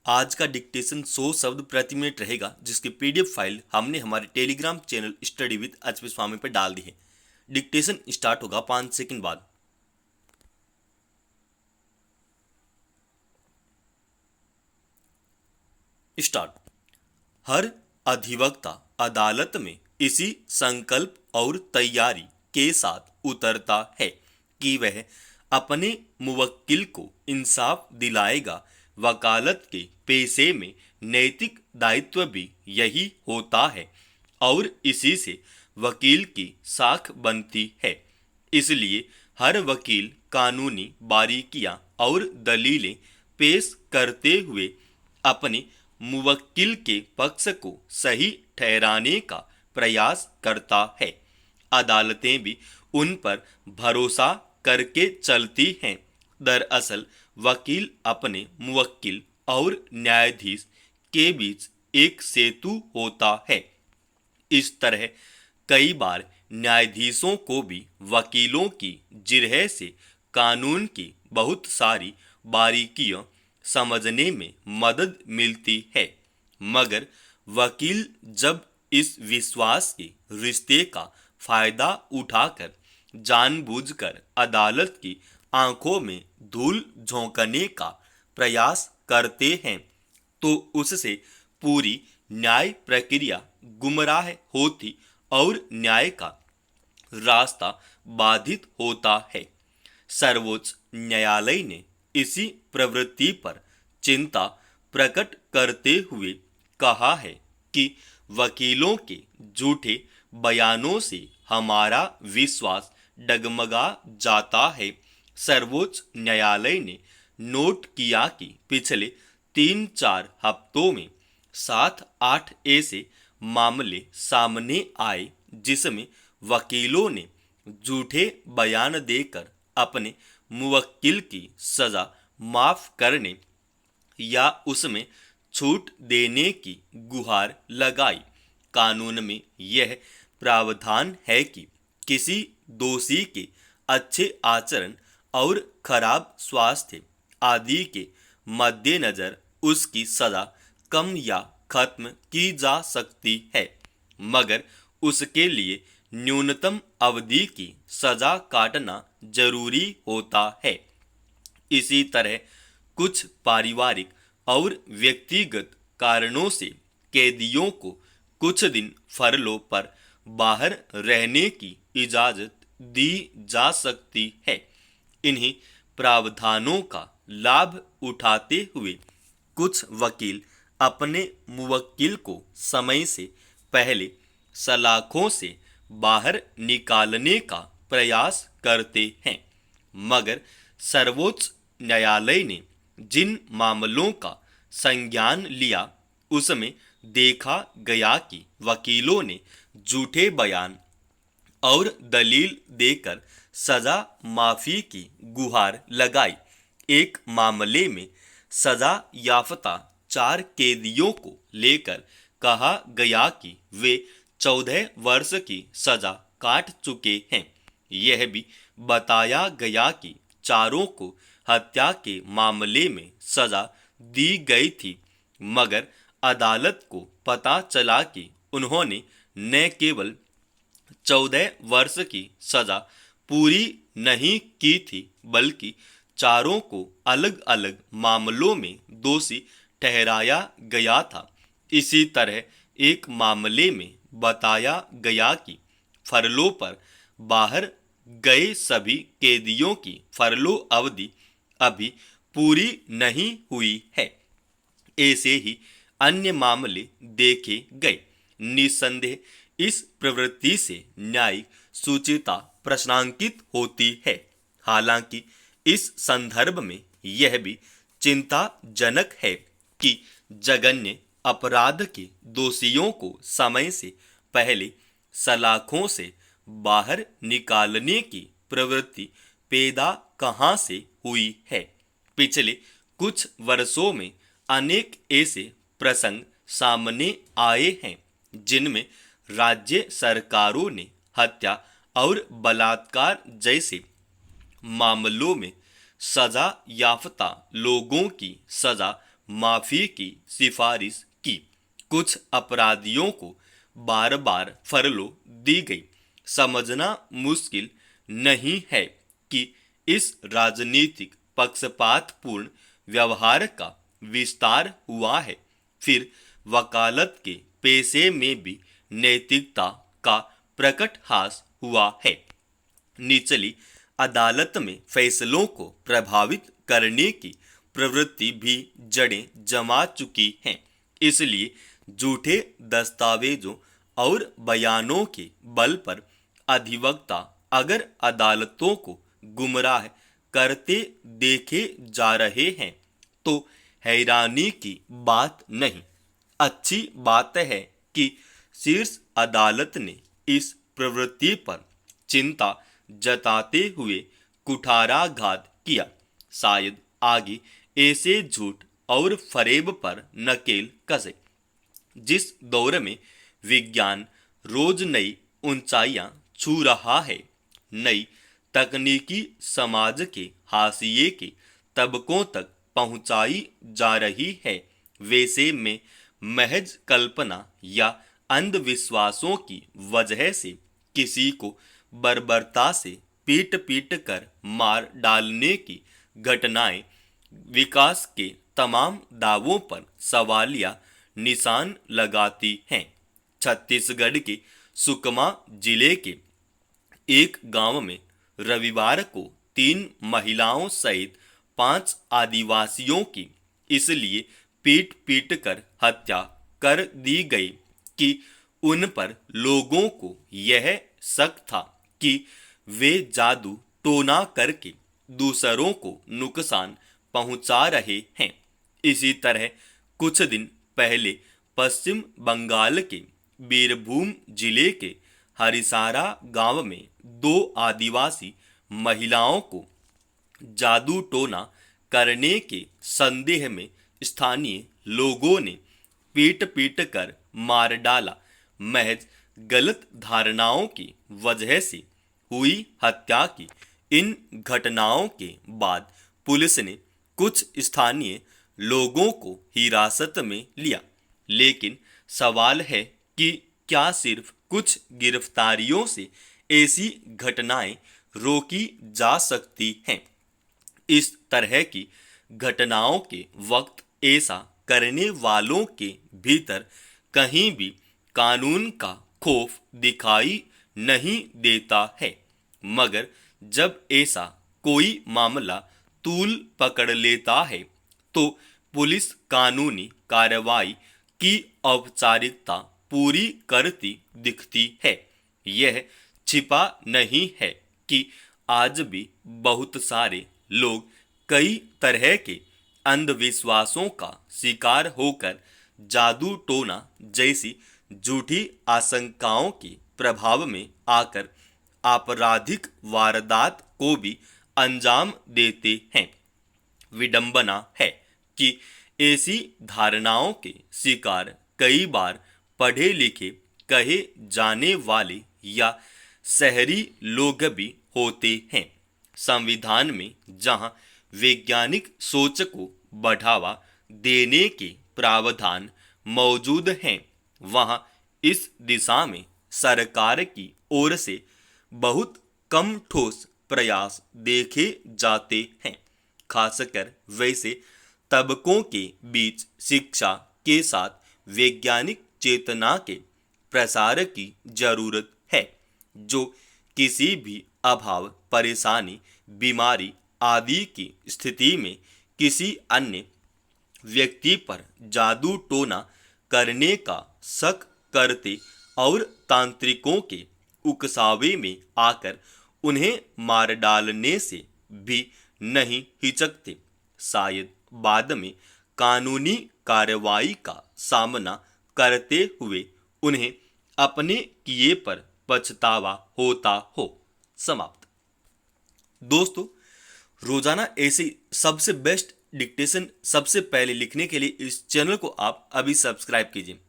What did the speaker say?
आज का डिक्टेशन 100 शब्द प्रति मिनट रहेगा, जिसकी पीडीएफ फाइल हमने हमारे Telegram channel study with HP Swami पर डाल दी है। डिक्टेशन स्टार्ट होगा 5 सेकंड बाद। स्टार्ट। हर अधिवक्ता अदालत में इसी संकल्प और तैयारी के साथ उतरता है कि वह अपने मुवक्किल को इंसाफ दिलाएगा। वकालत के पेशे में नैतिक दायित्व भी यही होता है और इसी से वकील की साख बनती है। इसलिए हर वकील कानूनी बारीकियां और दलीलें पेश करते हुए अपने मुवक्किल के पक्ष को सही ठहराने का प्रयास करता है। अदालतें भी उन पर भरोसा करके चलती हैं। दरअसल वकील अपने मुवक्किल और न्यायाधीश के बीच एक सेतु होता है। इस तरह कई बार न्यायाधीशों को भी वकीलों की जिरह से कानून की बहुत सारी बारीकियां समझने में मदद मिलती है, मगर वकील जब इस विश्वास के रिश्ते का फायदा उठाकर जानबूझकर अदालत की आंखों में धूल झोंकने का प्रयास करते हैं, तो उससे पूरी न्याय प्रक्रिया गुमराह होती और न्याय का रास्ता बाधित होता है। सर्वोच्च न्यायालय ने इसी प्रवृत्ति पर चिंता प्रकट करते हुए कहा है कि वकीलों के झूठे बयानों से हमारा विश्वास डगमगा जाता है। सर्वोच्च न्यायालय ने नोट किया कि पिछले 3-4 हफ्तों में 7-8 ऐसे मामले सामने आए जिसमें वकीलों ने झूठे बयान देकर अपने मुवक्किल की सजा माफ करने या उसमें छूट देने की गुहार लगाई। कानून में यह प्रावधान है कि किसी दोषी के अच्छे आचरण और खराब स्वास्थ्य आदि के मद्देनजर उसकी सजा कम या खत्म की जा सकती है, मगर उसके लिए न्यूनतम अवधि की सजा काटना जरूरी होता है। इसी तरह कुछ पारिवारिक और व्यक्तिगत कारणों से कैदियों को कुछ दिन फरलो पर बाहर रहने की इजाजत दी जा सकती है। इन्हीं प्रावधानों का लाभ उठाते हुए कुछ वकील अपने मुवक्किल को समय से पहले सलाखों से बाहर निकालने का प्रयास करते हैं, मगर सर्वोच्च न्यायालय ने जिन मामलों का संज्ञान लिया उसमें देखा गया कि वकीलों ने झूठे बयान और दलील देकर सजा माफी की गुहार लगाई। एक मामले में सजा याफ्ता 4 कैदियों को लेकर कहा गया कि वे 14 वर्ष की सजा काट चुके हैं। यह भी बताया गया कि चारों को हत्या के मामले में सजा दी गई थी, मगर अदालत को पता चला कि उन्होंने न केवल 14 वर्ष की सजा पूरी नहीं की थी, बल्कि चारों को अलग अलग मामलों में दोषी ठहराया गया था। इसी तरह एक मामले में बताया गया कि फरलो पर बाहर गए सभी कैदियों की फरलो अवधि अभी पूरी नहीं हुई है। ऐसे ही अन्य मामले देखे गए। निस्संदेह इस प्रवृत्ति से न्यायिक सूचिता प्रश्नांकित होती है। हालांकि इस संदर्भ में यह भी चिंताजनक है कि जघन्य अपराध के दोषियों को समय से पहले सलाखों से बाहर निकालने की प्रवृत्ति पैदा कहां से हुई है। पिछले कुछ वर्षों में अनेक ऐसे प्रसंग सामने आए हैं जिनमें राज्य सरकारों ने हत्या और बलात्कार जैसे मामलों में सजा याफ्ता लोगों की सजा माफी की सिफारिश की। कुछ अपराधियों को बार बार फरलो दी गई। समझना मुश्किल नहीं है कि इस राजनीतिक पक्षपातपूर्ण व्यवहार का विस्तार हुआ है। फिर वकालत के पेशे में भी नैतिकता का प्रकट हास हुआ है। निचली अदालत में फैसलों को प्रभावित करने की प्रवृत्ति भी जड़ें जमा चुकी हैं। इसलिए झूठे दस्तावेजों और बयानों के बल पर अधिवक्ता अगर अदालतों को गुमराह करते देखे जा रहे हैं तो हैरानी की बात नहीं। अच्छी बात है कि शीर्ष अदालत ने इस प्रवृत्ति पर चिंता जताते हुए कुठाराघात किया। शायद आगे ऐसे झूठ और फरेब पर नकेल कसे। जिस दौर में विज्ञान रोज नई ऊंचाइयां छू रहा है, नई तकनीकी समाज के हाशिए के तबकों तक पहुंचाई जा रही है, वैसे में महज कल्पना या अंधविश्वासों की वजह से किसी को बर्बरता से पीट पीट कर मार डालने की घटनाएं विकास के तमाम दावों पर सवालिया निशान लगाती हैं। छत्तीसगढ़ के सुकमा जिले के एक गांव में रविवार को 3 महिलाओं सहित 5 आदिवासियों की इसलिए पीट पीट कर हत्या कर दी गई कि उन पर लोगों को यह शक था कि वे जादू टोना करके दूसरों को नुकसान पहुंचा रहे हैं। इसी तरह कुछ दिन पहले पश्चिम बंगाल के बीरभूम जिले के हरिसारा गांव में 2 आदिवासी महिलाओं को जादू टोना करने के संदेह में स्थानीय लोगों ने पीट पीट कर मार डाला। महज गलत धारणाओं की वजह से हुई हत्या की इन घटनाओं के बाद पुलिस ने कुछ स्थानीय लोगों को हिरासत में लिया। लेकिन सवाल है कि क्या सिर्फ कुछ गिरफ्तारियों से ऐसी घटनाएं रोकी जा सकती हैं? इस तरह की घटनाओं के वक्त ऐसा करने वालों के भीतर कहीं भी कानून का खौफ दिखाई नहीं देता है, मगर जब ऐसा कोई मामला तूल पकड़ लेता है तो पुलिस कानूनी कार्रवाई की औपचारिकता पूरी करती दिखती है। यह छिपा नहीं है कि आज भी बहुत सारे लोग कई तरह के अंधविश्वासों का शिकार होकर जादू टोना जैसी झूठी आशंकाओं के प्रभाव में आकर आपराधिक वारदात को भी अंजाम देते हैं। विडंबना है कि ऐसी धारणाओं के शिकार कई बार पढ़े लिखे कहे जाने वाले या शहरी लोग भी होते हैं। संविधान में जहां वैज्ञानिक सोच को बढ़ावा देने के प्रावधान मौजूद हैं, वहां इस दिशा में सरकार की ओर से बहुत कम ठोस प्रयास देखे जाते हैं। खासकर वैसे तबकों के बीच शिक्षा के साथ वैज्ञानिक चेतना के प्रसार की जरूरत है, जो किसी भी अभाव, परेशानी, बीमारी आदि की स्थिति में किसी अन्य व्यक्ति पर जादू टोना करने का शक करते और तांत्रिकों के उकसावे में आकर उन्हें मार डालने से भी नहीं हिचकते। शायद बाद में कानूनी कार्रवाई का सामना करते हुए उन्हें अपने किए पर पछतावा होता हो। समाप्त। दोस्तों, रोजाना ऐसी सबसे बेस्ट डिक्टेशन सबसे पहले लिखने के लिए इस चैनल को आप अभी सब्सक्राइब कीजिए।